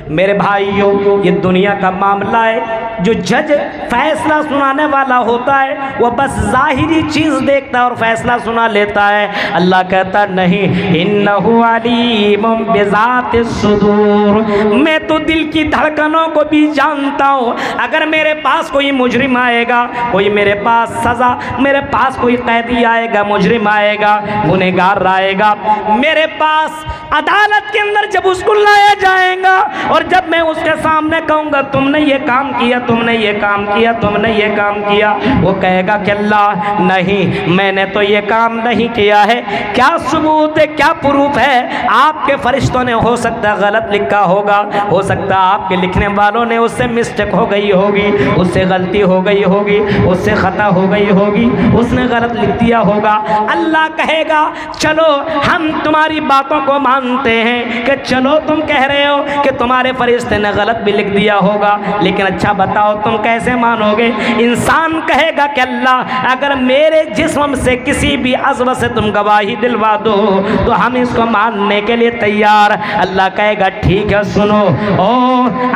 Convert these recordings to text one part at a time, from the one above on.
मेरे भाइयों, ये दुनिया का मामला है। जो जज फैसला सुनाने वाला होता है वो बस ज़ाहिरी चीज़ देखता है और फैसला सुना लेता है। अल्लाह कहता नहीं, इन्नहु अलीमुम बिज़ातिस सुदूर, मैं तो दिल की धड़कनों को भी जानता हूँ। अगर मेरे पास कोई मुजरिम आएगा, कोई मेरे पास सज़ा, मेरे पास कोई कैदी आएगा, मुजरिम आएगा, गुनहगार आएगा, मेरे पास अदालत के अंदर जब उसको लाया जाएगा और जब मैं उसके सामने कहूँगा तुमने ये काम किया, तुमने ये काम किया, तुमने ये काम किया, वो कहेगा कि अल्लाह नहीं, मैंने तो ये काम नहीं किया है। क्या सबूत है, क्या प्रूफ है? आपके फरिश्तों ने हो सकता है गलत लिखा होगा, हो सकता है आपके लिखने वालों ने उससे मिस्टेक हो गई होगी, उससे गलती हो गई होगी, उससे खता हो गई होगी, उसने गलत लिख दिया होगा। अल्लाह कहेगा चलो हम तुम्हारी बातों को मानते हैं कि चलो तुम कह रहे हो कि तुम्हारे फरिश्ते ने गलत भी लिख दिया होगा, लेकिन अच्छा बताओ तुम कैसे मानोगे? इंसान कहेगा कि अल्लाह अगर मेरे जिस्म से किसी भी अज़्व से तुम गवाही दिलवा दो तो हम इसको मानने के लिए तैयार। अल्लाह कहेगा ठीक है, सुनो ओ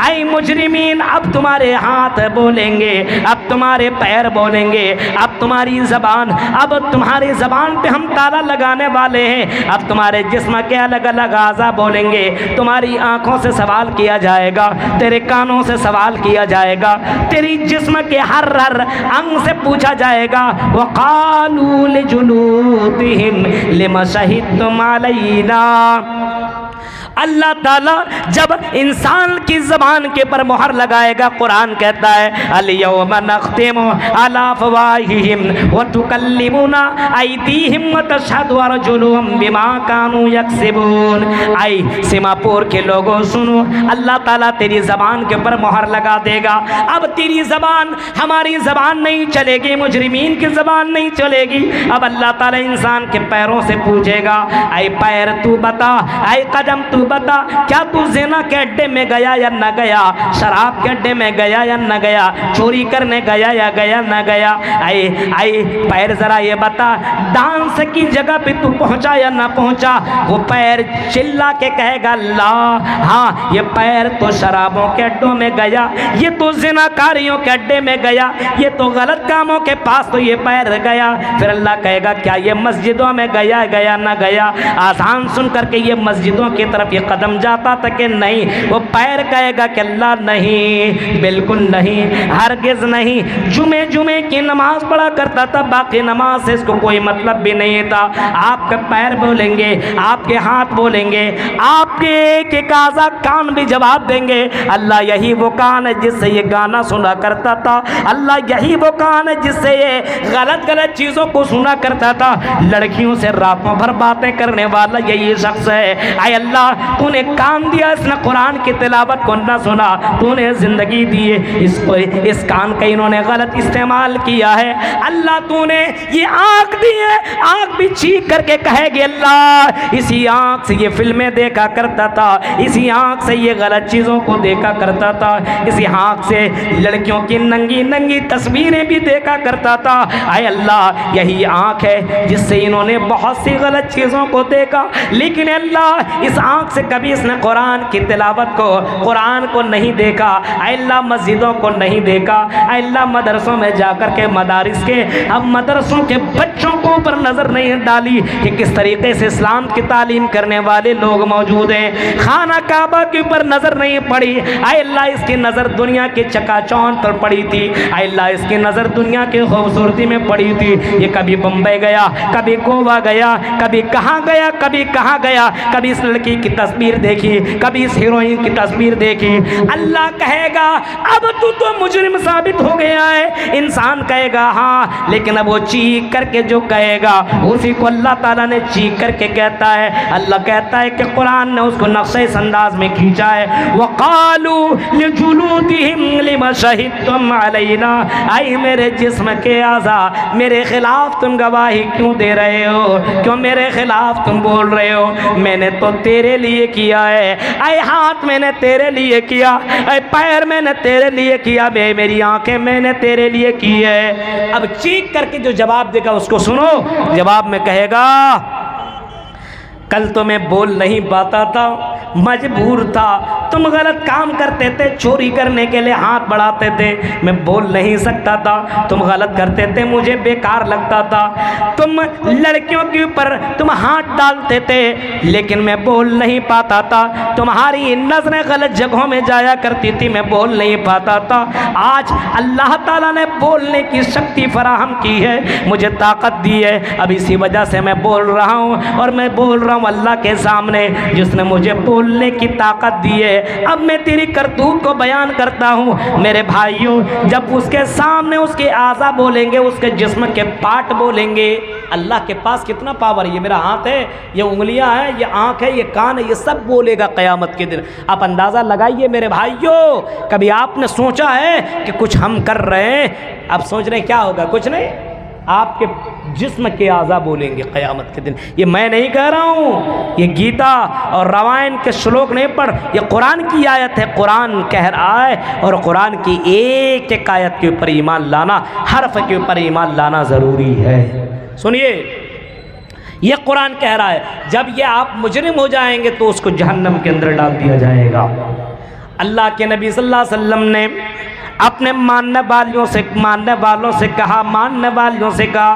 आई मुजरिमीन, अब तुम्हारे हाथ बोलेंगे, अब तुम्हारे पैर बोलेंगे, अब तुम्हारी ज़बान, अब तुम्हारी ज़बान पे हम ताला लगाने वाले हैं, अब तुम्हारे जिस्म के अलग अलग आज़ा बोलेंगे, तुम्हारी आँखों से सवाल किया जाएगा, तेरे कानों से सवाल किया जाएगा, तेरी जिस्म के हर हर अंग से पूछा जाएगा। वक़ालू लिजुलूदिहिम लिमा शहिदतुम अलैना। अल्लाह ताला जब इंसान की ज़बान के पर मोहर लगाएगा, कुरान कहता है अल-यौमा नख्तिमु अला अफ़वाहिहिम व तुकल्लिमुना अयदीहिम व तशहदु अर्जुलुहुम बिमा कानू यक्सिबून। आई सीमापुर के लोगों सुनो, अल्लाह ताला तेरी ज़बान के ऊपर मोहर लगा देगा। अब तेरी ज़बान हमारी ज़बान नहीं चलेगी, मुजरिमीन की ज़बान नहीं चलेगी। अब अल्लाह ताला इंसान के पैरों से पूछेगा, आई पैर तू बता, आई कदम तू बता, क्या तू ज़िना के अड्डे में गया या न गया, शराब के अड्डे में गया या न गया, चोरी करने गया या गया न गया। आई पैर ज़रा ये बता, डांस की जगह पे तू पहुंचा या ना पहुंचा। वो पैर चिल्ला के कहेगा अल्लाह हाँ, ये पैर तो शराबों के अड्डों में गया, ये तो ज़िनाकारियों के अड्डे में गया, ये तो गलत कामों के पास तो ये पैर गया। फिर अल्लाह कहेगा क्या ये मस्जिदों में गया गया ना गया? आसान सुन करके ये मस्जिदों की तरफ ये कदम जाता था कि नहीं? वो पैर कहेगा कि अल्लाह नहीं, बिल्कुल नहीं, हरगिज़ नहीं। जुमे की नमाज पढ़ा करता था, बाकी नमाज से इसको कोई मतलब भी नहीं था। आपके पैर बोलेंगे, आपके हाथ बोलेंगे, आपके एक एक आज़ा कान भी जवाब देंगे। अल्लाह यही वो कान है जिससे ये गाना सुना करता था, अल्लाह यही वो कान है जिससे ये गलत गलत चीज़ों को सुना करता था। लड़कियों से रातों भर बातें करने वाला यही शख्स है। आए अल्लाह तूने कान दिया, इसने कुरान की तिलावत को न सुना, तूने ज़िंदगी दी है, इसको इस कान का इन्होंने गलत इस्तेमाल किया है। अल्लाह तूने ये आँख दी है, आँख भी चीख करके कहेगी अल्लाह इसी आँख से ये फिल्में देखा करता था, इसी आँख से ये गलत चीज़ों को देखा करता था, इसी आँख से लड़कियों की नंगी नंगी तस्वीरें भी देखा करता था। आए अल्लाह यही आँख है जिससे इन्होंने बहुत सी गलत चीज़ों को देखा, लेकिन अल्लाह इस आँख से कभी इसने कुरान की तिलावत को, कुरान को नहीं देखा। अल्लाह मस्जिदों को नहीं देखा। अल्लाह मदरसों में जाकर के मदारिस के, अब मदरसों के बच्चों को ऊपर नज़र नहीं डाली कि किस तरीके से इस्लाम की तालीम करने वाले लोग मौजूद हैं। खाना काबा के ऊपर नज़र नहीं पड़ी। अल्लाह इसकी नज़र दुनिया के चकाचौंध पर पड़ी थी। अल्लाह इसकी नज़र दुनिया की खूबसूरती में पड़ी थी। ये कभी बम्बई गया, कभी गोवा गया, कभी कहाँ गया, कभी कहाँ गया, कभी इस लड़की की तस्वीर देखी, कभी इस हीरोइन की तस्वीर देखी। अल्लाह कहेगा अब तू तो मुजरिम साबित हो गया है। इंसान कहेगा हाँ, लेकिन अब वो चीख करके जो कहेगा उसी को अल्लाह ताला ने चीख करके कहता है। अल्लाह कहता है कि कुरान ने उसको नक्शे इस अंदाज में खींचा है, वक़ालू लिजुलूदिहिम लिमा शहिदतुम अलैना। आई मेरे जिस्म के आज़ा, मेरे खिलाफ तुम गवाही क्यों दे रहे हो, क्यों मेरे खिलाफ तुम बोल रहे हो? मैंने तो तेरे लिए किया है। ऐ हाथ मैंने तेरे लिए किया, ऐ पैर मैंने तेरे लिए किया, मेरी आंखें मैंने तेरे लिए की है। अब चीख करके जो जवाब देगा उसको सुनो। जवाब में कहेगा कल तो मैं बोल नहीं पाता था, मजबूर था, तुम गलत काम करते थे, चोरी करने के लिए हाथ बढ़ाते थे, मैं बोल नहीं सकता था, तुम गलत करते थे, मुझे बेकार लगता था, तुम लड़कियों के ऊपर तुम हाथ डालते थे लेकिन मैं बोल नहीं पाता था, तुम्हारी नज़रें गलत जगहों में जाया करती थी, मैं बोल नहीं पाता था। आज अल्लाह ताला ने बोलने की शक्ति फराहम की है, मुझे ताकत दी है, अब इसी वजह से मैं बोल रहा हूँ और मैं बोल रहा हूँ अल्लाह के सामने जिसने मुझे बोलने की ताकत दी है। अब मैं तेरी करतूत को बयान करता हूँ मेरे भाइयों, जब उसके सामने उसके आज़ा बोलेंगे, उसके जिस्म के पार्ट बोलेंगे, अल्लाह के पास कितना पावर है, ये मेरा हाथ है, ये उंगलियां हैं, ये आँख है, ये कान है, ये सब बोलेगा क़यामत के दिन। आप अंदाज़ा लगाइए मेरे भाइयों, कभी आपने सोचा है कि कुछ हम कर रहे हैं, अब सोच रहे हैं क्या होगा, कुछ नहीं, आपके जिस्म के आज़ा बोलेंगे क़यामत के दिन। ये मैं नहीं कह रहा हूँ, ये गीता और रामायण के श्लोक नहीं पढ़, ये कुरान की आयत है, कुरान कह रहा है, और कुरान की एक एक आयत के ऊपर ईमान लाना, हर्फ के ऊपर ईमान लाना ज़रूरी है। सुनिए, ये कुरान कह रहा है जब ये आप मुजरिम हो जाएंगे तो उसको जहन्नम के अंदर डाल दिया जाएगा। अल्लाह के नबी सल्लल्लाहु अलैहि वसल्लम ने अपने मानने वालों से कहा, मानने वालों से कहा,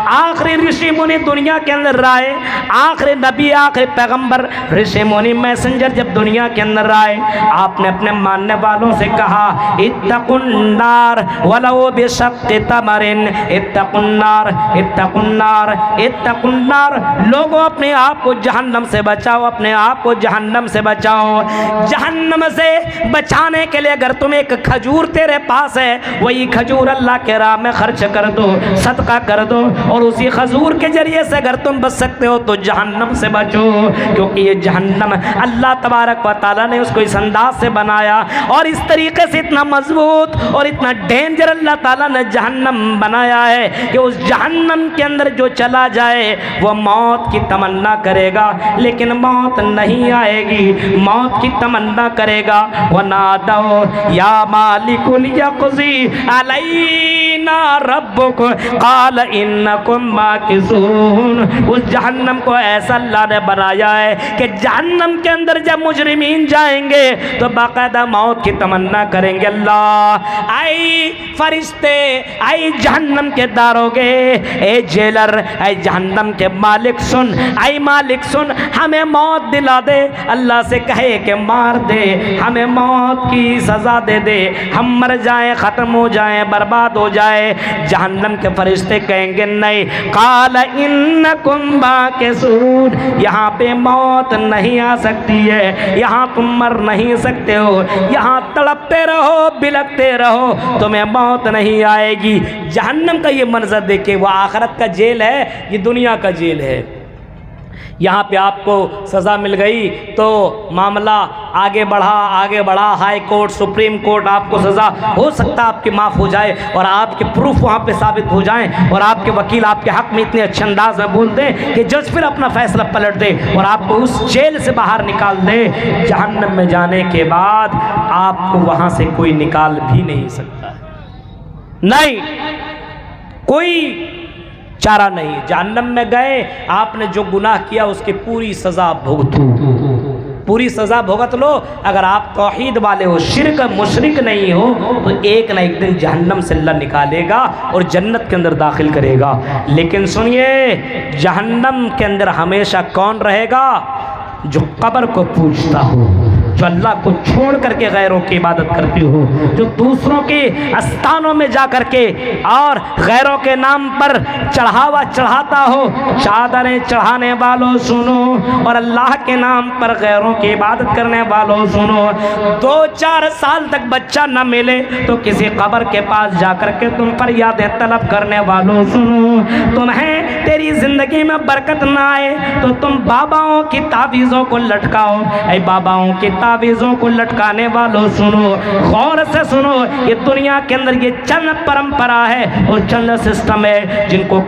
आखिरी ऋषि मुनि दुनिया के अंदर आए, आखिरी नबी, आखिरी पैगंबर, ऋषि मुनि मैसेंजर जब दुनिया के अंदर आए, आपने अपने मानने वालों से कहा, इत्तकुन्नार वलौ बिशक्कि तमरिन, इत्तकुन्नार इत्तकुन्नार इत्तकुन्नार, लोगों अपने आप को जहन्नम से बचाओ, अपने आप को जहन्नम से बचाओ। जहन्नम से बचाने के लिए अगर तुम एक खजूर तेरे पास है, वही खजूर अल्लाह के राह में खर्च कर दो, सदका कर दो, और उसी खजूर के जरिए से अगर तुम बच सकते हो तो जहन्नम से बचो, क्योंकि ये जहन्नम अल्लाह तबारक व तआला ने उसको इस अंदाज से बनाया और इस तरीके से इतना मजबूत और इतना डेंजर अल्लाह ताला ने जहन्नम बनाया है कि उस जहन्नम के अंदर जो चला जाए वो मौत की तमन्ना करेगा लेकिन मौत नहीं आएगी, मौत की तमन्ना करेगा। वनादौ या मालिकुल यक़ज़ी अलैना रब्बुक क़ाल इन्नकुम माकिसून। उस जहन्नम को ऐसा अल्लाह ने बनाया है कि जहन्नम के अंदर जब मुजरिमीन जाएंगे तो बाकायदा मौत की तमन्ना करेंगे, अल्लाह आई फरिश्ते, आई जहन्नम के दारोगे, ए जेलर, आई जहन्नम के मालिक सुन, आई मालिक सुन, हमें मौत दिला दे। अल्लाह से कहे कि मार दे, हमें मौत की सज़ा दे दे, हम मर जाएं, ख़त्म हो जाएं, बर्बाद हो जाए। जहन्नम के फरिश्ते कहेंगे नहीं, क़ाल इन्नकुम माकिसून, यहाँ पे मौत नहीं आ सकती है, यहाँ तुम मर नहीं सकते हो, यहाँ तड़पते रहो, बिलखते रहो, तुम्हें मौत नहीं आएगी। जहन्नम का ये मंजर देखिए, वो आखिरत का जेल है, ये दुनिया का जेल है। यहाँ पे आपको सज़ा मिल गई तो मामला आगे बढ़ा, हाई कोर्ट, सुप्रीम कोर्ट, आपको सज़ा हो सकता आपकी माफ़ हो जाए और आपके प्रूफ वहाँ पे साबित हो जाएं और आपके वकील आपके हक़ में इतने अच्छे अंदाज में बोल दें कि जज फिर अपना फैसला पलट दे और आपको उस जेल से बाहर निकाल दे। जहन्नम में जाने के बाद आपको वहाँ से कोई निकाल भी नहीं सकता, नहीं कोई चारा नहीं। जहन्नम में गए, आपने जो गुनाह किया उसकी पूरी सज़ा भुगतो, पूरी सज़ा भुगत लो। अगर आप तौहीद वाले हो, शिरक मुशरिक नहीं हो, तो एक ना एक दिन जहन्नम से अल्लाह निकालेगा और जन्नत के अंदर दाखिल करेगा। लेकिन सुनिए, जहन्नम के अंदर हमेशा कौन रहेगा? जो कब्र को पूजता हो, जो अल्लाह को छोड़ करके गैरों की इबादत करती हो, जो दूसरों के स्थानों में जा करके और गैरों के नाम पर चढ़ावा चढ़ाता हो। चादरें चढ़ाने वालों सुनो और अल्लाह के नाम पर गैरों की इबादत करने वालों सुनो। 2-4 साल तक बच्चा न मिले तो किसी कब्र के पास जा करके तुम पर यादें तलब करने वालों सुनो। तुम्हें तेरी जिंदगी में बरकत ना आए तो तुम बाबाओं की तावीज़ों को लटकाओ। ऐ बाबाओं की तावीज़ों को लटकाने वालों सुनो, गौर से सुनो। ये दुनिया के अंदर ये चंद परंपरा है और चंद सिस्टम है जिनको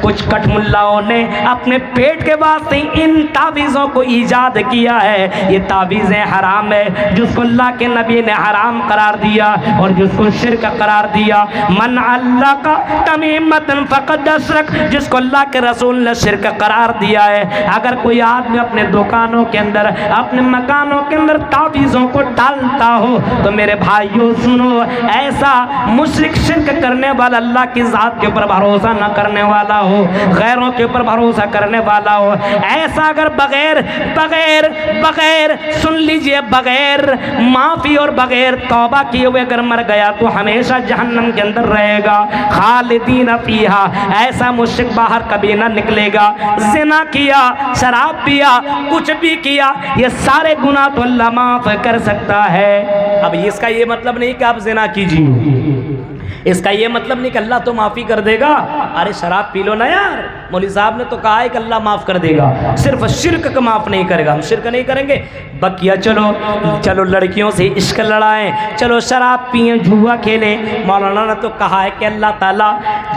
कुछ कठमुल्लाओं ने अपने पेट के वास्ते इन तावीज़ों को ईजाद किया है। ये तावीज़ें हराम है, जिसको अल्लाह के नबी ने हराम करार दिया और जिसको शिरक करार दिया। मन अल्लाह का तमीमतन फ़क़द अशरक, जिसको अल्लाह के रसूल ने शिरक करार दिया है। अगर कोई आदमी अपने दुकानों के अंदर, अपने मकानों के अंदर तावीज़ों को डालता हो तो मेरे भाइयों सुनो, ऐसा मुशरिक शिरक करने वाला, अल्लाह की ज़ात के ऊपर भरोसा न करने वाला हो, गैरों के ऊपर भरोसा करने वाला हो, ऐसा अगर बगैर बगैर बगैर सुन लीजिए, बगैर माफ़ी और बगैर तौबा किए हुए अगर मर गया तो हमेशा जहन्नम के अंदर रहेगा, खालिदीन फीहा। ऐसा मुश्रिक बाहर कभी ना निकलेगा। ज़िना किया, शराब पिया, कुछ भी किया, ये सारे गुनाह तो अल्लाह माफ़ कर सकता है। अब इसका ये मतलब नहीं कि आप ज़िना कीजिए, इसका ये मतलब नहीं कि अल्लाह तो माफ़ी कर देगा। अरे शराब पी लो ना यार, मौलवी साहब ने तो कहा है कि अल्लाह माफ़ कर देगा, सिर्फ शिरक का माफ़ नहीं करेगा। हम शिरक नहीं करेंगे, बकिया चलो लड़कियों से इश्क लड़ाएं, चलो शराब पिए, जुआ खेलें। मौलाना ने तो कहा है कि अल्लाह ताला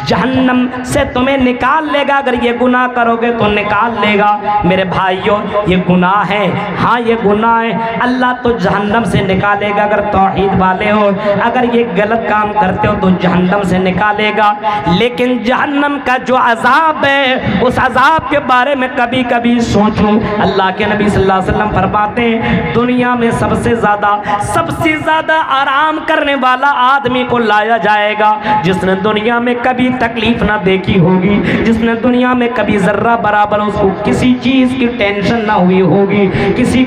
जहन्नम से तुम्हें निकाल लेगा, अगर ये गुनाह करोगे तो निकाल लेगा। मेरे भाइयों, ये गुनाह है, हाँ ये गुनाह है, अल्लाह तो जहन्नम से निकालेगा अगर तौहीद वाले हो। अगर ये गलत काम करते हो तो जहन्नम से निकालेगा। लेकिन जहन्नम का जो अजाब है, उस अजाब के बारे में कभी कभी सोचो। अल्लाह के नबी सल्लल्लाहु अलैहि वसल्लम फरमाते हैं, दुनिया में सबसे ज़्यादा आराम करने वाला आदमी को लाया जाएगा जिसने दुनिया में कभी तकलीफ ना देखी होगी, जिसने दुनिया में कभी ज़र्रा बराबर उसको किसी चीज़ की टेंशन ना हुई होगी, किसी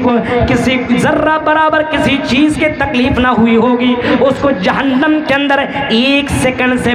ज़र्रा बराबर किसी चीज़ की तकलीफ ना हुई होगी। उसको जहन्नम के अंदर एक सेकंड से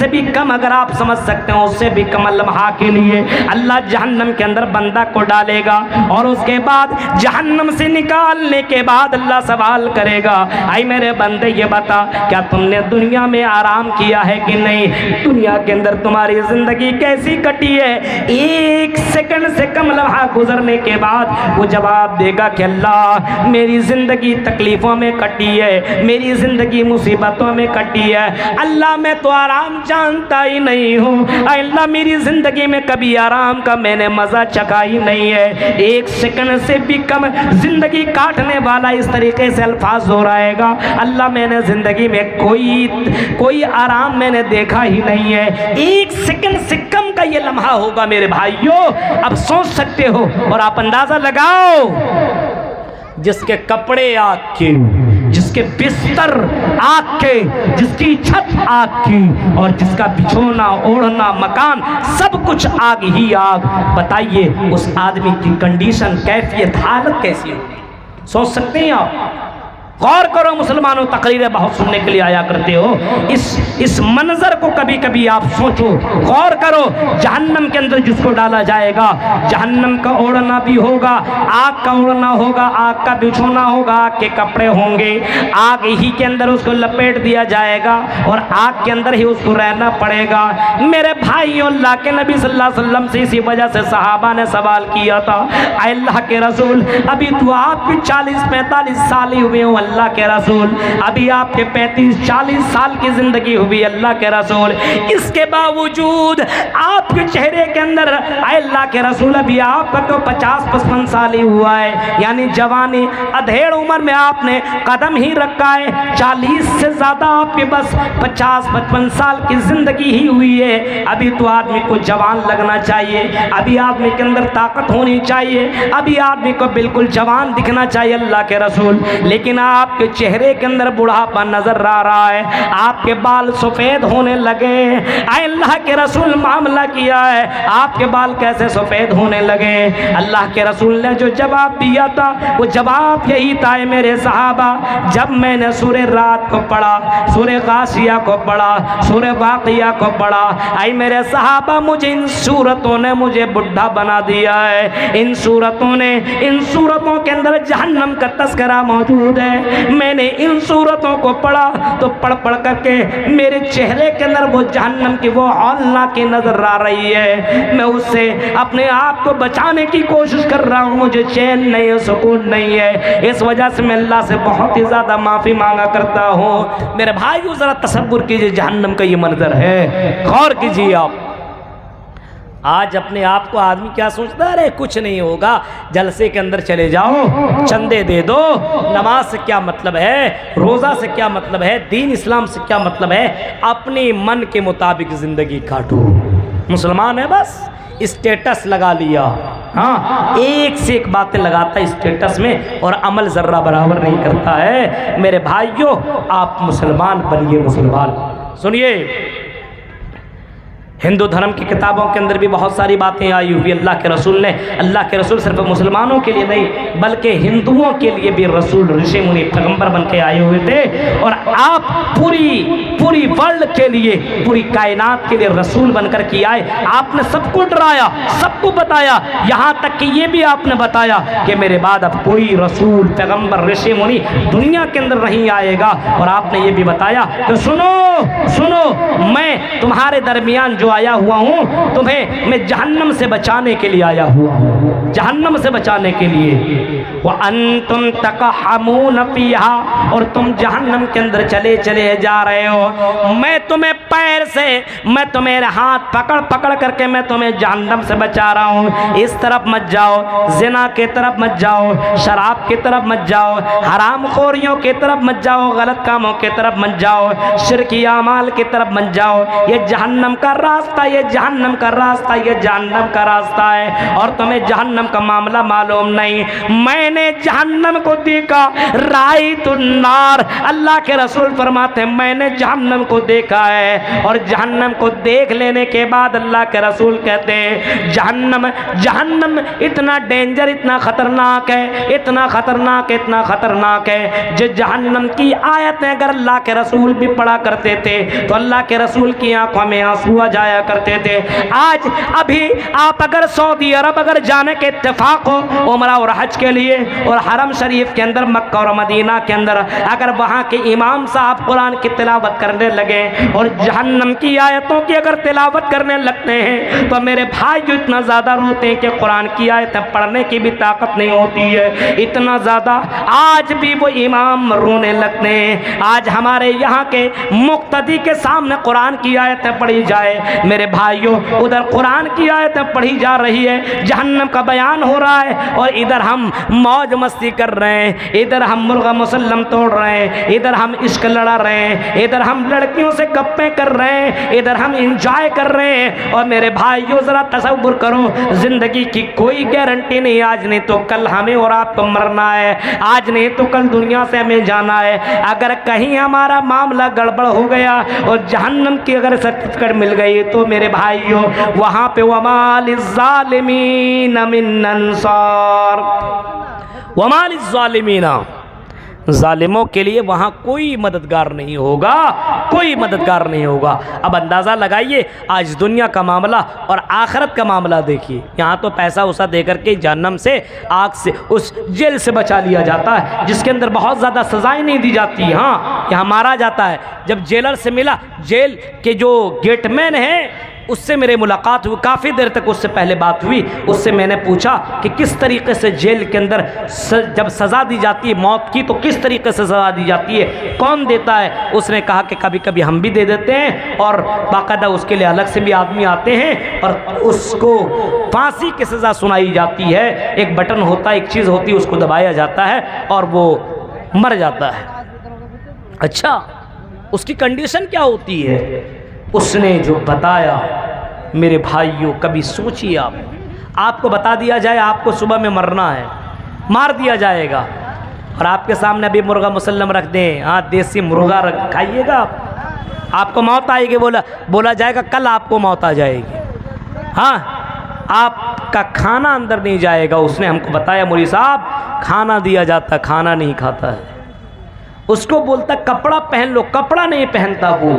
भी कम अगर आप समझ सकते हो, उससे भी कम लम्हा के लिए अल्लाह जहन्नम के अंदर बंदा को डालेगा। और उसके बाद जहन्नम से निकालने के बाद अल्लाह सवाल करेगा, आई मेरे बंदे ये बता, क्या तुमने दुनिया में आराम किया है कि नहीं? दुनिया के अंदर तुम्हारी जिंदगी कैसी कटी है? एक सेकंड से कम लम्हा गुजरने के बाद वो जवाब देगा कि अल्लाह मेरी जिंदगी तकलीफों में कटी है, मेरी जिंदगी मुसीबतों में कटी है। अल्लाह मैं तो आराम जानता ही नहीं हूँ, अल्लाह मेरी ज़िंदगी में कभी आराम का मैंने मज़ा चखा ही नहीं है। एक सेकंड से भी कम ज़िंदगी काटने वाला इस तरीके से अल्फाज दोहराएगा, अल्लाह मैंने ज़िंदगी में कोई आराम मैंने देखा ही नहीं है। एक सेकंड से कम का ये लम्हा होगा मेरे भाइयों। अब सोच सकते हो और आप अंदाज़ा लगाओ, जिसके कपड़े आग के, जिसके बिस्तर आग के, जिसकी छत आग की और जिसका बिछोना ओढ़ना मकान सब कुछ आग ही आग। बताइए उस आदमी की कंडीशन, कैफियत, हालत कैसी होगी? सोच सकते हैं आप? गौर करो मुसलमानों, तकरीरें बहुत सुनने के लिए आया करते हो, इस मंजर को कभी कभी आप सोचो, गौर करो। जहन्नम के अंदर जिसको डाला जाएगा, जहन्नम का ओढ़ना भी होगा, आग का ओढ़ना होगा, आग का बिछोना होगा, आग के कपड़े होंगे, आग ही के अंदर उसको लपेट दिया जाएगा और आग के अंदर ही उसको रहना पड़ेगा। मेरे भाइयों, अल्लाह के नबी सल्लल्लाहु अलैहि वसल्लम से इसी वजह से सहाबा ने सवाल किया था, अल्लाह के रसूल अभी तो आपकी 40-45 साल ही हुए हो अल्लाह के रसूल, अभी आपके 35-40 साल की जिंदगी हुई अल्लाह के रसूल, इसके बावजूद आपके चेहरे के अंदर अल्लाह के रसूल अभी आपका तो 50-55 साल ही हुआ है, यानी जवानी अधेड़ उम्र में आपने कदम ही रखा है। 40 से ज़्यादा आपके बस 50-55 साल की ज़िंदगी ही हुई है। अभी तो आदमी को जवान लगना चाहिए, अभी आदमी के अंदर ताकत होनी चाहिए, अभी आदमी को बिल्कुल जवान दिखना चाहिए अल्लाह के रसूल। लेकिन आपके चेहरे के अंदर बुढ़ापा नजर आ रहा है, आपके बाल सफ़ेद होने लगे। अल्लाह के रसूल मामला किया है, आपके बाल कैसे सफ़ेद होने लगे? अल्लाह के रसूल ने जो जवाब दिया था वो जवाब यही था, मेरे सहाबा, जब मैंने सूरह रात को पढ़ा, सूरह गाशिया को पढ़ा, सूरह वाक़िया को पढ़ा, आई मेरे सहाबा मुझे इन सूरतों ने मुझे बुढ़ा बना दिया है। इन सूरतों के अंदर जहन्नम का तस्करा मौजूद है, है मैंने इन सूरतों को पढ़ा तो पढ़ पढ़ करके मेरे चेहरे के अंदर वो जहन्नम की वो हौलनाक नजर आ रही है। मैं उससे अपने आप को बचाने की कोशिश कर रहा हूँ, मुझे चैन नहीं है, सुकून नहीं है। इस वजह से मैं अल्लाह से बहुत ही ज़्यादा माफ़ी मांगा करता हूँ। मेरे भाइयों ज़रा तसव्वुर कीजिए जहन्नम का ये मंजर है, गौर कीजिए आप। आज अपने आप को आदमी क्या सोचता है, अरे कुछ नहीं होगा, जलसे के अंदर चले जाओ, चंदे दे दो, नमाज से क्या मतलब है, रोज़ा से क्या मतलब है, दीन इस्लाम से क्या मतलब है, अपने मन के मुताबिक ज़िंदगी काटो। मुसलमान है बस स्टेटस लगा लिया, हाँ एक से एक बातें लगाता है स्टेटस में और अमल ज़र्रा बराबर नहीं करता है। मेरे भाइयों आप मुसलमान बनिए, मुसलमान। सुनिए हिंदू धर्म की किताबों के अंदर भी बहुत सारी बातें आई हुई। अल्लाह के रसूल सिर्फ मुसलमानों के लिए नहीं बल्कि हिंदुओं के लिए भी रसूल, ऋषि मुनि, पैगंबर बन के आए हुए थे। और आप पूरी वर्ल्ड के लिए, पूरी कायनात के लिए रसूल बनकर के आए। आपने सबको डराया, सबको बताया, यहाँ तक कि ये भी आपने बताया कि मेरे बाद अब कोई रसूल, पैगंबर, ऋषि मुनि दुनिया के अंदर नहीं आएगा। और आपने ये भी बताया कि सुनो मैं तुम्हारे दरमियान जो आया हुआ हूँ तुम्हें मैं जहन्नम से बचाने के लिए आया हुआ हूँ, जहन्नम से बचाने के लिए। व अंतुम तकहमून फीहा, और तुम जहन्नम के अंदर चले चले जा रहे हो। मैं तुम्हें पैर से, मैं तुम्हें हाथ पकड़ पकड़ करके मैं तुम्हें जहन्नम से बचा रहा हूँ। इस तरफ मत जाओ, जिना के तरफ मत जाओ, शराब की तरफ मत जाओ, हराम खोरियों की तरफ मत जाओ, गलत कामों की तरफ मत जाओ, शिरकी अमाल की तरफ मत जाओ। ये जहन्नम का रास्ता, ये जहन्नम का रास्ता, ये जहन्नम का रास्ता है। और तुम्हें जहन्नम का मामला मालूम नहीं। मैंने जहन्नम को देखा, रायतुन्नार, अल्लाह के रसूल फरमाते हैं मैंने जहन्नम को देखा है। और जहन्नम को देख लेने के बाद अल्लाह के रसूल कहते हैं जहन्नम इतना डेंजर, इतना खतरनाक है, इतना खतरनाक, इतना खतरनाक है। जो जहन्नम की आयतें अगर अल्लाह के रसूल भी पढ़ा करते थे तो अल्लाह के रसूल की आंखों में आंसू आ जाया करते थे। आज अभी आप अगर सऊदी अरब अगर जाने के इत्तेफाक हो उमरा और हज के लिए, और हरम शरीफ के अंदर, मक्का और मदीना के अंदर अगर वहाँ के इमाम साहब कुरान की तिलावत करने लगे और जहन्नम की आयतों की अगर तिलावत करने लगते हैं तो मेरे भाई जो इतना ज़्यादा रोते हैं कि कुरान की आयतें पढ़ने की भी ताकत नहीं होती है, इतना ज़्यादा आज भी वो इमाम रोने लगते हैं। आज हमारे यहाँ के मुक्तदी के सामने कुरान की आयतें पढ़ी जाए, मेरे भाइयों उधर कुरान की आयतें पढ़ी जा रही है, जहन्नम का बयान हो रहा है, और इधर हम मौज मस्ती कर रहे हैं, इधर हम मुर्गा मुसल्लम तोड़ रहे हैं, इधर हम इश्क लड़ा रहे हैं, इधर हम लड़कियों से गप्पे कर रहे हैं, इधर हम इंजॉय कर रहे हैं। और मेरे भाइयों ज़रा तसव्वुर करो, ज़िंदगी की कोई गारंटी नहीं, आज नहीं तो कल हमें और आपको मरना है, आज नहीं तो कल दुनिया से हमें जाना है। अगर कहीं हमारा मामला गड़बड़ हो गया और जहन्नम की अगर सर्टिफिकेट मिल गई तो मेरे भाइयों वहाँ पे वमा लिज़्ज़ालिमीन मिन अंसार, वमा लिज़्ज़ालिमीन, जालिमों के लिए वहाँ कोई मददगार नहीं होगा, कोई मददगार नहीं होगा। अब अंदाज़ा लगाइए आज दुनिया का मामला और आखिरत का मामला देखिए। यहाँ तो पैसा उसा दे करके जहन्नम से, आग से, उस जेल से बचा लिया जाता है जिसके अंदर बहुत ज़्यादा सजाएं नहीं दी जाती। हाँ यहाँ मारा जाता है। जब जेलर से मिला, जेल के जो गेटमैन हैं उससे मेरे मुलाकात हुई, काफ़ी देर तक उससे पहले बात हुई। उससे मैंने पूछा कि किस तरीके से जेल के अंदर जब सज़ा दी जाती है मौत की तो किस तरीके से सज़ा दी जाती है, कौन देता है? उसने कहा कि कभी कभी हम भी दे देते हैं और बाकायदा उसके लिए अलग से भी आदमी आते हैं और उसको फांसी की सज़ा सुनाई जाती है। एक बटन होता है, एक चीज़ होती है, उसको दबाया जाता है और वो मर जाता है। अच्छा, उसकी कंडीशन क्या होती है? उसने जो बताया मेरे भाइयों, कभी सोचिए आपको बता दिया जाए आपको सुबह में मरना है, मार दिया जाएगा और आपके सामने अभी मुर्गा मुसल्लम रख दें, हाँ देसी मुर्गा खाइएगा, आपको मौत आएगी, बोला जाएगा कल आपको मौत आ जाएगी। हाँ आपका खाना अंदर नहीं जाएगा। उसने हमको बताया मौलवी साहब खाना दिया जाता, खाना नहीं खाता है। उसको बोलता कपड़ा पहन लो, कपड़ा नहीं पहनता वो।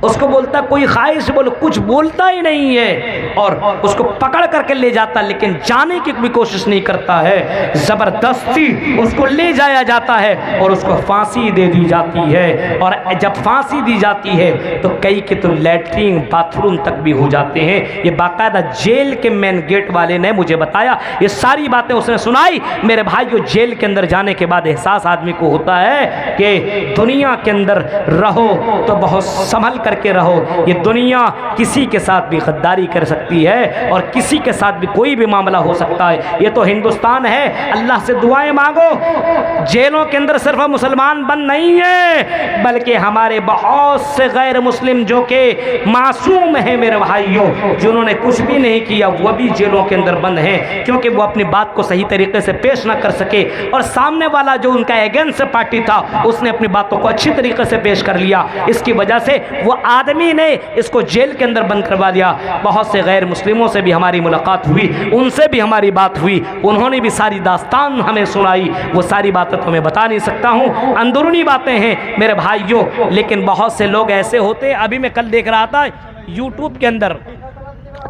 उसको बोलता कोई ख्वाहिश बोलो, कुछ बोलता ही नहीं है, और उसको पकड़ करके ले जाता लेकिन जाने की भी कोशिश नहीं करता है। ज़बरदस्ती उसको ले जाया जाता है और उसको फांसी दे दी जाती है। और जब फांसी दी जाती है तो कई के तो लैट्रिन बाथरूम तक भी हो जाते हैं। ये बाकायदा जेल के मेन गेट वाले ने मुझे बताया, ये सारी बातें उसने सुनाई। मेरे भाई जो जेल के अंदर जाने के बाद एहसास आदमी को होता है कि दुनिया के अंदर रहो तो बहुत संभल करके रहो। ये दुनिया किसी के साथ भी गद्दारी कर सकती है और किसी के साथ भी कोई भी मामला हो सकता है। ये तो हिंदुस्तान है। अल्लाह से दुआएं मांगो, जेलों के अंदर सिर्फ मुसलमान बंद नहीं है बल्कि हमारे बहुत से गैर मुस्लिम जो के मासूम हैं मेरे भाइयों, जिन्होंने कुछ भी नहीं किया वो भी जेलों के अंदर बंद हैं, क्योंकि वो अपनी बात को सही तरीके से पेश ना कर सके और सामने वाला जो उनका एगेंस्ट पार्टी था उसने अपनी बातों को अच्छी तरीके से पेश कर लिया। इसकी वजह से वो आदमी ने इसको जेल के अंदर बंद करवा दिया। बहुत से गैर मुस्लिमों से भी हमारी मुलाकात हुई, उनसे भी हमारी बात हुई, उन्होंने भी सारी दास्तान हमें सुनाई। वो सारी बातें तो मैं बता नहीं सकता हूँ, अंदरूनी बातें हैं मेरे भाइयों। लेकिन बहुत से लोग ऐसे होते, अभी मैं कल देख रहा था यूट्यूब के अंदर,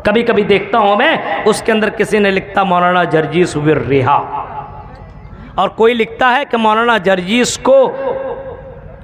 कभी कभी देखता हूँ मैं, उसके अंदर किसी ने लिखता मौलाना जर्जीस विर रिहा, और कोई लिखता है कि मौलाना जर्जीस को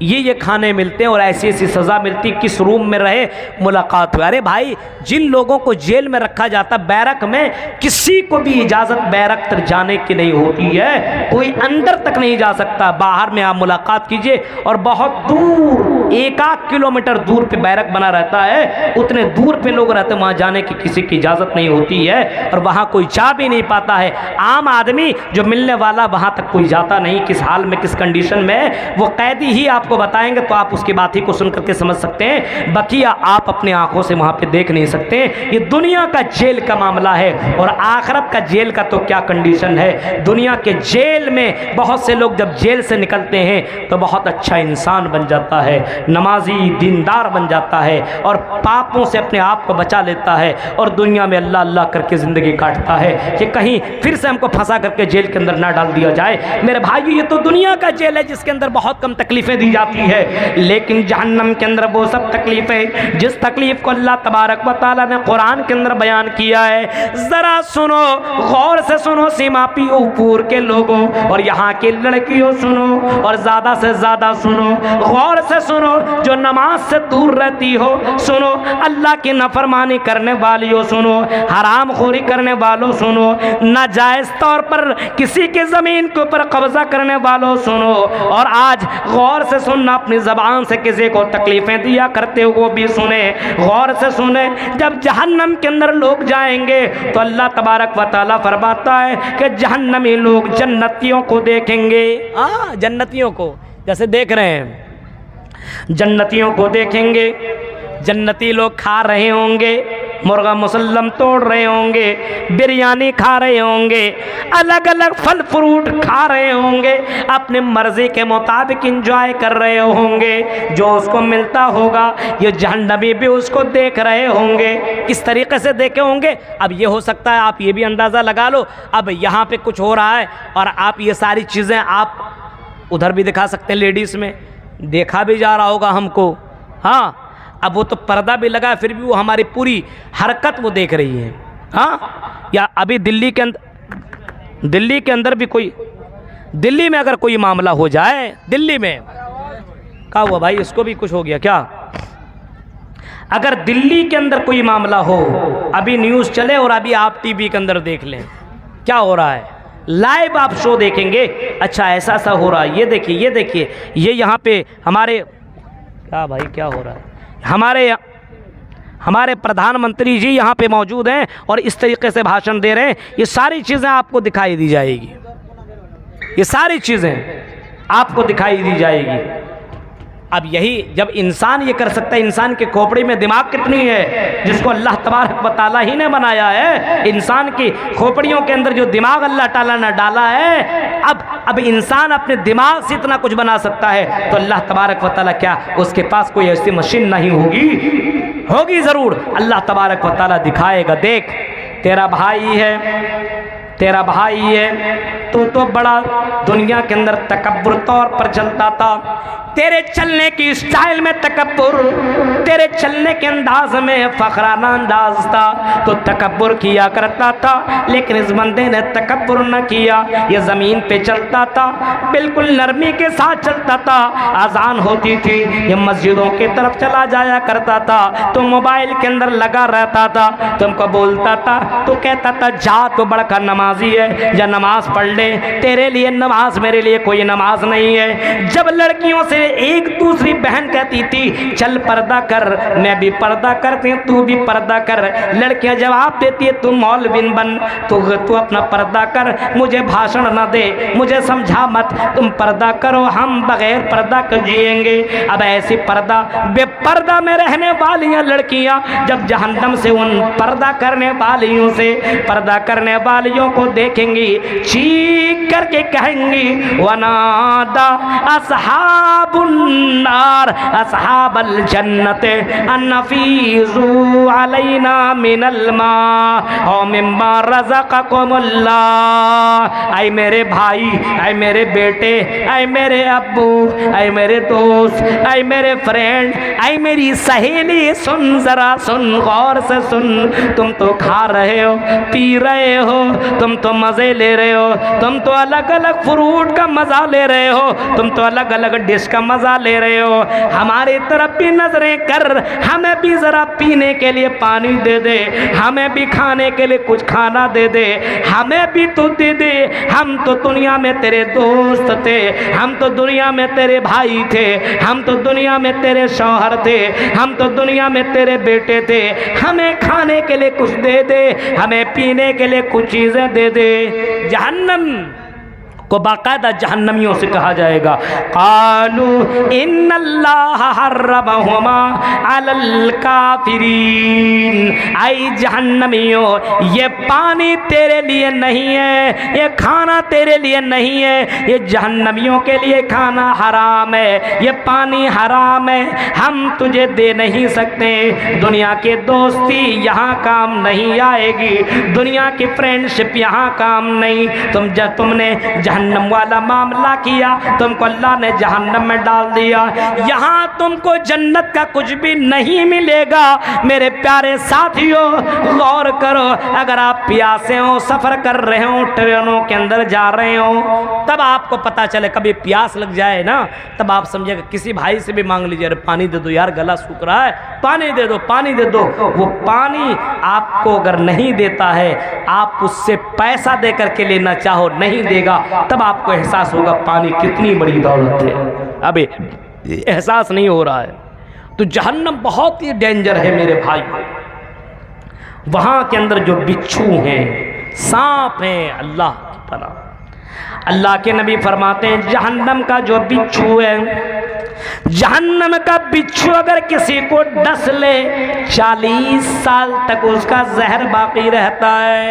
ये खाने मिलते हैं और ऐसी ऐसी सज़ा मिलती, किस रूम में रहे मुलाकात हुई। अरे भाई, जिन लोगों को जेल में रखा जाता बैरक में, किसी को भी इजाज़त बैरक तक जाने की नहीं होती है, कोई अंदर तक नहीं जा सकता। बाहर में आप मुलाकात कीजिए और बहुत दूर 1-8 किलोमीटर दूर पे बैरक बना रहता है, उतने दूर पे लोग रहते हैं, वहाँ जाने की किसी की इजाज़त नहीं होती है और वहाँ कोई जा भी नहीं पाता है। आम आदमी जो मिलने वाला वहाँ तक कोई जाता नहीं, किस हाल में किस कंडीशन में, वो कैदी ही आपको बताएंगे तो आप उसकी बात ही को सुन करके समझ सकते हैं। बकिया आप अपने आंखों से वहां पे देख नहीं सकते। ये दुनिया का जेल का मामला है और आखिरत का जेल का तो क्या कंडीशन है। दुनिया के जेल में बहुत से लोग जब जेल से निकलते हैं तो बहुत अच्छा इंसान बन जाता है, नमाजी दीनदार बन जाता है और पापों से अपने आप को बचा लेता है और दुनिया में अल्लाह अल्लाह करके ज़िंदगी काटता है कि कहीं फिर से हमको फंसा करके जेल के अंदर ना डाल दिया जाए। मेरे भाइयों, ये तो दुनिया का जेल है जिसके अंदर बहुत कम तकलीफ़ें दी जाती है, लेकिन जहन्नम के अंदर वो सब तकलीफें जिस तकलीफ को अल्लाह तबारक व तआला ने कुरान के अंदर बयान किया है। जरा सुनो, गौर से सुनो सीमापी ऊपर के लोगों और यहाँ की लड़कियों, सुनो और ज्यादा से ज्यादा सुनो, गौर से सुनो, जो नमाज से दूर रहती हो सुनो, अल्लाह की नफरमानी करने वालियों सुनो, हराम खोरी करने वालों सुनो, नाजायज तौर पर किसी की जमीन के ऊपर कब्जा करने वालों सुनो, और आज गौर से सुनना, अपनी जबान से किसी को तकलीफें दिया करते हो वो भी सुने, गौर से सुने। जब जहन्नम के अंदर लोग जाएंगे तो अल्लाह तबारक व तआला फरमाता है कि जहन्नमी लोग जन्नतियों को देखेंगे। जन्नतियों को जैसे देख रहे हैं, जन्नतियों को देखेंगे, जन्नती लोग खा रहे होंगे, मुर्गा मुसल्लम तोड़ रहे होंगे, बिरयानी खा रहे होंगे, अलग अलग फल फ्रूट खा रहे होंगे, अपने मर्जी के मुताबिक इंजॉय कर रहे होंगे, जो उसको मिलता होगा ये जहन्नमी भी उसको देख रहे होंगे। किस तरीके से देखे होंगे, अब ये हो सकता है आप ये भी अंदाज़ा लगा लो, अब यहाँ पे कुछ हो रहा है और आप ये सारी चीज़ें आप उधर भी दिखा सकते हैं, लेडीज़ में देखा भी जा रहा होगा हमको, हाँ, अब वो तो पर्दा भी लगा फिर भी वो हमारी पूरी हरकत वो देख रही है, हाँ। या अभी दिल्ली के अंदर भी कोई, दिल्ली में अगर कोई मामला हो जाए, दिल्ली में क्या हुआ भाई, इसको भी कुछ हो गया क्या? अगर दिल्ली के अंदर कोई मामला हो, अभी न्यूज़ चले और अभी आप टीवी के अंदर देख लें क्या हो रहा है, लाइव आप शो देखेंगे, अच्छा ऐसा ऐसा हो रहा है, ये देखिए ये देखिए, ये यहाँ पे हमारे क्या भाई क्या हो रहा है, हमारे प्रधानमंत्री जी यहाँ पे मौजूद हैं और इस तरीके से भाषण दे रहे हैं। ये सारी चीज़ें आपको दिखाई दी जाएगी, ये सारी चीज़ें आपको दिखाई दी जाएगी। अब यही जब इंसान ये कर सकता है, इंसान के खोपड़ी में दिमाग कितनी है जिसको अल्लाह तबारक व तआला ही ने बनाया है। इंसान की खोपड़ियों के अंदर जो दिमाग अल्लाह ताला ने डाला है, अब इंसान अपने दिमाग से इतना कुछ बना सकता है तो अल्लाह तबारक व तआला क्या उसके पास कोई ऐसी मशीन नहीं होगी? होगी ज़रूर। अल्लाह तबारक व तआला दिखाएगा, देख तेरा भाई है, तेरा भाई है, तो बड़ा दुनिया के अंदर तकब्बुर तौर पर चलता था, तेरे चलने की स्टाइल में तकब्बुर, तेरे चलने के अंदाज में फखराना अंदाज था, तो तकब्बुर किया करता था। लेकिन इस बंदे ने तकब्बुर न किया, ये ज़मीन पे चलता था, बिल्कुल नरमी के साथ चलता था। अजान होती थी, ये मस्जिदों की तरफ चला जाया करता था, तो मोबाइल के अंदर लगा रहता था, तुमको बोलता था, तो कहता था जा तो बड़ा नमाजी है, या नमाज पढ़ ले, तेरे लिए नमाज, मेरे लिए कोई नमाज नहीं है। जब लड़कियों से एक दूसरी बहन कहती थी चल पर्दा कर, मैं भी पर्दा करती हूँ, तू भी पर्दा कर, लड़कियां जवाब देती है तू मौलवी बन, तू अपना पर्दा कर, मुझे भाषण न दे, मुझे समझा मत, तुम पर्दा करो, हम बगैर पर्दा कर जिएंगे। अब ऐसी पर्दा बेपर्दा में रहने वालियां लड़कियां जब जहन्नम से उन पर्दा करने वालियों से, पर्दा करने वालियों को देखेंगी, चीख करके कहेंगी वनादा अस्हाबुन्नार अस्हाबल जन्नते अन्नफीजू अलैना मिनल मा औ मिम्मा रज़क़कुमुल्लाह। ऐ मेरे भाई, ऐ मेरे बेटे, ऐ मेरे अब्बू, ऐ मेरे दोस्त, ऐ मेरे फ्रेंड, ऐ मेरी सहेली, सुन जरा सुन, गौर से सुन, तुम तो खा रहे हो, पी रहे हो, तुम तो मजे ले रहे हो, तुम तो अलग अलग फ्रूट का मजा ले रहे हो, तुम तो अलग अलग डिश का मजा ले रहे हो, हमारी तरफ भी नजरें कर, हमें भी जरा पीने के लिए पानी दे दे, हमें भी खाने के लिए कुछ खाना दे दे, हमें भी तो दे दे, हम तो दुनिया में तेरे दोस्त थे, हम तो दुनिया में तेरे भाई थे, हम तो दुनिया में तेरे शौहर थे, हम तो दुनिया में तेरे बेटे थे, हमें खाने के लिए कुछ दे दे, हमें पीने के लिए कुछ चीजें दे दे। जहन्नम को बाकायदा जहन्नमियों से कहा जाएगा कालू इन्नल्लाह हर्रमहुमा अलल काफिरीन। आई जहन्नमियों, ये पानी तेरे लिए नहीं है, ये खाना तेरे लिए नहीं है, ये जहन्नमियों के लिए खाना हराम है, ये पानी हराम है, हम तुझे दे नहीं सकते। दुनिया की दोस्ती यहाँ काम नहीं आएगी, दुनिया की फ्रेंडशिप यहाँ काम नहीं। तुमने जहन्नम वाला मामला किया, तुमको अल्लाह ने जहन्नम में डाल दिया, यहाँ तुमको जन्नत का कुछ भी नहीं मिलेगा। मेरे प्यारे साथियों गौर करो, अगर आप प्यासे हो, सफर कर रहे हो, ट्रेनों के अंदर जा रहे हो, तब आपको पता चले, कभी प्यास लग जाए ना, तब आप समझिएगा, किसी भाई से भी मांग लीजिए, अरे पानी दे दो यार, गला सूख रहा है, पानी दे दो, पानी दे दो। वो पानी आपको अगर नहीं देता है, आप उससे पैसा दे करके लेना चाहो, नहीं देगा, तब आपको एहसास होगा पानी कितनी बड़ी दौलत है। अबे एहसास नहीं हो रहा है। तो जहन्नम बहुत ही डेंजर है मेरे भाई। वहां के अंदर जो बिच्छू हैं, सांप हैं, अल्लाह की पनाह। अल्लाह के नबी फरमाते हैं जहन्नम का जो बिच्छू है, जहन्नम का बिच्छू अगर किसी को डस ले 40 साल तक उसका जहर बाकी रहता है।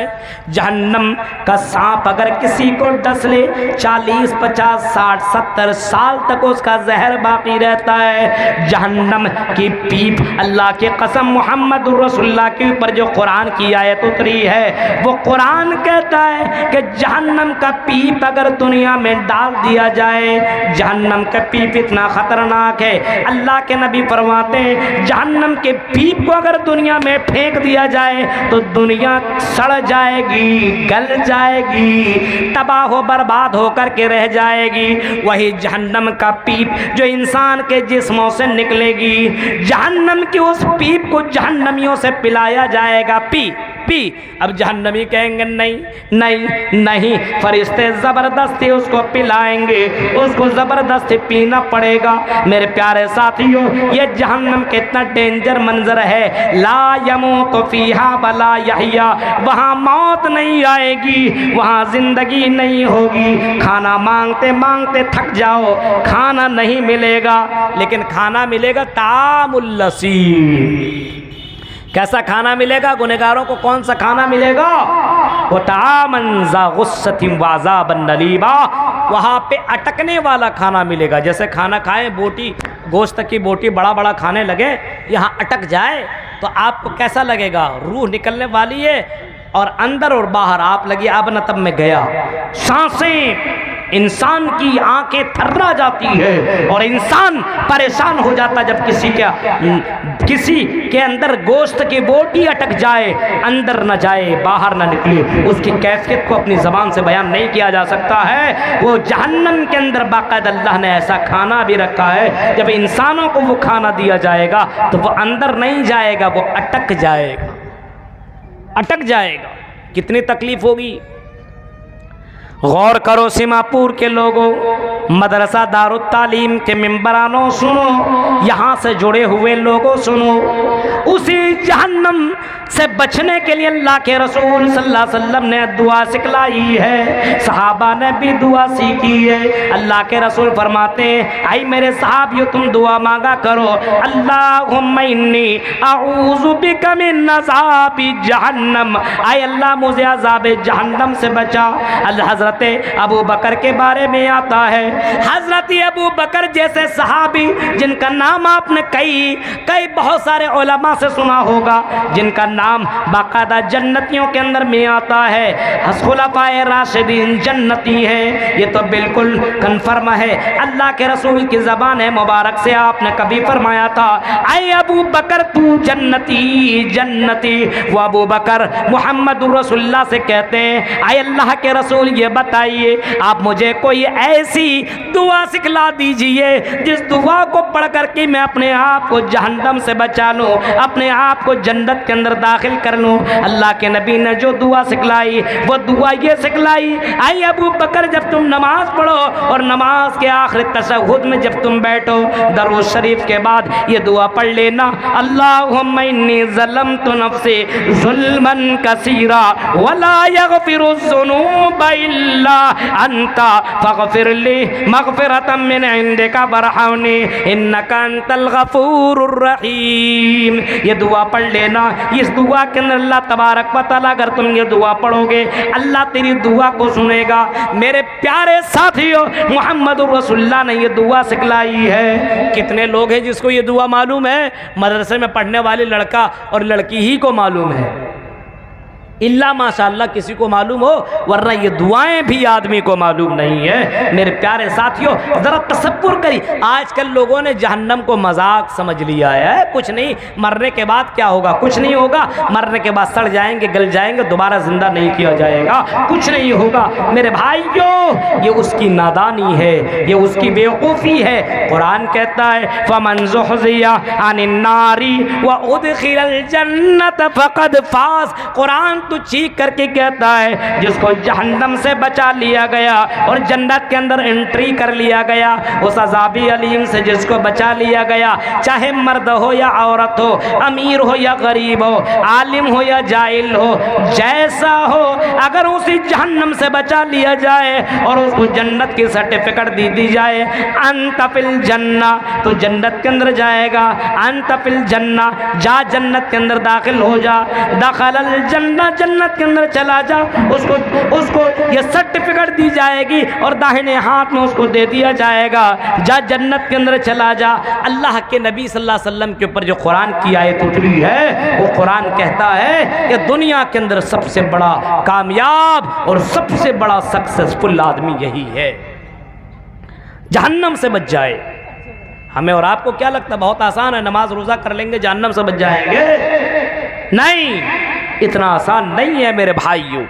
जहन्नम का सांप अगर किसी को डस ले 40, 50, 60, 70 साल तक उसका जहर बाकी रहता है। जहन्नम की पीप, अल्लाह की कसम, मोहम्मद रसूलुल्लाह के ऊपर जो कुरान की आयत उतरी है, वो कुरान कहता है कि जहन्नम का पीप अगर दुनिया में डाल दिया जाए, जहन्नम का पीप इतना खतरनाक है। अल्लाह के नबी फरमाते हैं जहन्नम के पीप को अगर दुनिया में फेंक दिया जाए तो दुनिया सड़ जाएगी, गल जाएगी, तबाह बर्बाद होकर के रह जाएगी। वही जहन्नम का पीप जो इंसान के जिस्मों से निकलेगी, जहन्नम की उस पीप को जहन्नमियों से पिलाया जाएगा, पी पी। अब जहन्नमी कहेंगे नहीं नहीं नहीं, फरिश्ते जबरदस्ती उसको पिलाएंगे, उसको जबरदस्ती पीना पड़ेगा। मेरे प्यारे साथियों, ये जहन्नम कितना डेंजर मंजर है। ला यमूत फीहा वला यहया, वहाँ मौत नहीं आएगी, वहाँ जिंदगी नहीं होगी। खाना मांगते मांगते थक जाओ, खाना नहीं मिलेगा, लेकिन खाना मिलेगा तामुल लसीम। कैसा खाना मिलेगा? गुनहगारों को कौन सा खाना मिलेगा? वो तामन ज़ा गुस्सतिन व अज़ाबन नलीमा, वहाँ पे अटकने वाला खाना मिलेगा। जैसे खाना खाएं, बोटी, गोश्त की बोटी बड़ा बड़ा खाने लगे, यहाँ अटक जाए तो आपको कैसा लगेगा? रूह निकलने वाली है, और अंदर और बाहर आप लगी अब न तब में गया, सांसें, इंसान की आंखें थर्रा जाती है और इंसान परेशान हो जाता जब किसी के अंदर गोश्त की बोटी अटक जाए, अंदर न जाए बाहर न निकले, उसकी कैफियत को अपनी ज़बान से बयान नहीं किया जा सकता है। वो जहन्नम के अंदर बाकायदा अल्लाह ने ऐसा खाना भी रखा है, जब इंसानों को वो खाना दिया जाएगा तो वो अंदर नहीं जाएगा, वो अटक जाएगा, अटक जाएगा। कितनी तकलीफ होगी। गौर करो सीमापुर के लोगों, मदरसा दारुत तालीम के मेंबरानों सुनो, यहाँ से जुड़े हुए लोगों सुनो, उसी जहन्नम से बचने के लिए अल्लाह के रसूल सल्लल्लाहु अलैहि वसल्लम ने दुआ सिखलाई है, सहाबा ने भी दुआ सीखी है। अल्लाह के रसूल फरमाते हैं, आई मेरे सहाबियों तुम दुआ मांगा करो, अल्लाहुम्मा इन्नी अऊज़ु बिका मिन अज़ाबि जहन्नम, आई अल्लाह मुझे अज़ाब जहन्नम से बचा। हज़रत अबू बकर के बारे में आता है, हज़रत अबू बकर जैसे सहाबी जिनका नाम आपने कई बहुत सारे उलमा से सुना होगा, जिनका नाम बाकायदा जन्नतियों के अंदर में आता है, खुलफाए राशिदीन जन्नती है, ये तो बिल्कुल कन्फर्म है। अल्लाह के रसूल की ज़बान है मुबारक से आपने कभी फरमाया था, आए अबू बकर तू जन्नती जन्नती। वो अबू बकर मोहम्मद रसूलुल्लाह से कहते हैं, आए अल्लाह के रसूल ये बताइए आप मुझे कोई ऐसी दुआ सिखला दीजिए जिस दुआ को पढ़ करके मैं अपने आप को जहन्नम से बचा लूँ, अपने आप को जन्नत के अंदर दाखिल कर लूँ। अल्लाह के नबी ने जो दुआ सिखलाई वो दुआ ये सिखलाई, आई अबू बकर जब तुम नमाज पढ़ो और नमाज के आखिरी तशहुद में जब तुम बैठो, दरूद शरीफ के बाद ये दुआ पढ़ लेना, अल्लाहुम्मा इन्नी ज़लमतु नफ्सी ज़ुल्मन कसीरा वला यग़फिरुज़्ज़ुनूबा इल्ला अंता फ़ग़फ़िरली मग़फ़िरतम मिन इंदिका वरहमनी इन्नका अंतल गफ़ूरुर रहीम। ये दुआ पढ़ लेना। इस दुआ के अंदर अल्लाह तबारक व तआला अगर तुम ये दुआ पढ़ोगे अल्लाह तेरी दुआ को सुनेगा। मेरे प्यारे साथियों, मोहम्मद रसूलुल्लाह ने ये दुआ सिखलाई है। कितने लोग हैं जिसको ये दुआ मालूम है? मदरसे में पढ़ने वाले लड़का और लड़की ही को मालूम है, इल्ला माशाअल्लाह किसी को मालूम हो, वरना ये दुआएं भी आदमी को मालूम नहीं है। मेरे प्यारे साथियों, ज़रा तसव्वुर करिए, आजकल लोगों ने जहन्नम को मजाक समझ लिया है। कुछ नहीं, मरने के बाद क्या होगा? कुछ नहीं होगा। मरने के बाद सड़ जाएंगे, गल जाएंगे, दोबारा जिंदा नहीं किया जाएगा, कुछ नहीं होगा। मेरे भाइयों, ये उसकी नादानी है, ये उसकी बेवकूफ़ी है। कुरान कहता है फमन ज़ुहज़िया अनिन नारी व उदखिलल जन्नत फ़क़द फ़ाज़। कुरान तो चीख करके कहता है जिसको जहन्नम से बचा लिया गया और जन्नत के अंदर एंट्री कर लिया गया, उस अज़ाबी अलीम से जिसको बचा लिया गया, चाहे मर्द हो या औरत हो, अमीर हो या गरीब हो, आलिम हो या जाहिल हो, जैसा हो, अगर उसी जहन्नम से बचा लिया जाए और उसको जन्नत की सर्टिफिकेट दी जाए, अंत फिल जन्ना, तो जन्नत के अंदर जाएगा। अंत फिल जन्ना, जा जन्नत के अंदर दाखिल हो जा। दखलल जन्ना, जन्नत के अंदर चला जा, उसको ये सर्टिफिकेट दी जाएगी और दाहिने हाथ में उसको दे दिया जाएगा, जा जन्नत के अंदर चला जा। अल्लाह के नबी सल्लल्लाहु अलैहि वसल्लम के ऊपर जो कुरान की आयत उतरी है, वो कुरान कहता है कि दुनिया के अंदर सबसे बड़ा कामयाब और सबसे बड़ा सक्सेसफुल आदमी यही है, जहन्नम से बच जाए। हमें और आपको क्या लगता है बहुत आसान है, नमाज रोज़ा कर लेंगे जहन्नम से बच जाएंगे? नहीं, इतना आसान नहीं है मेरे भाइयों।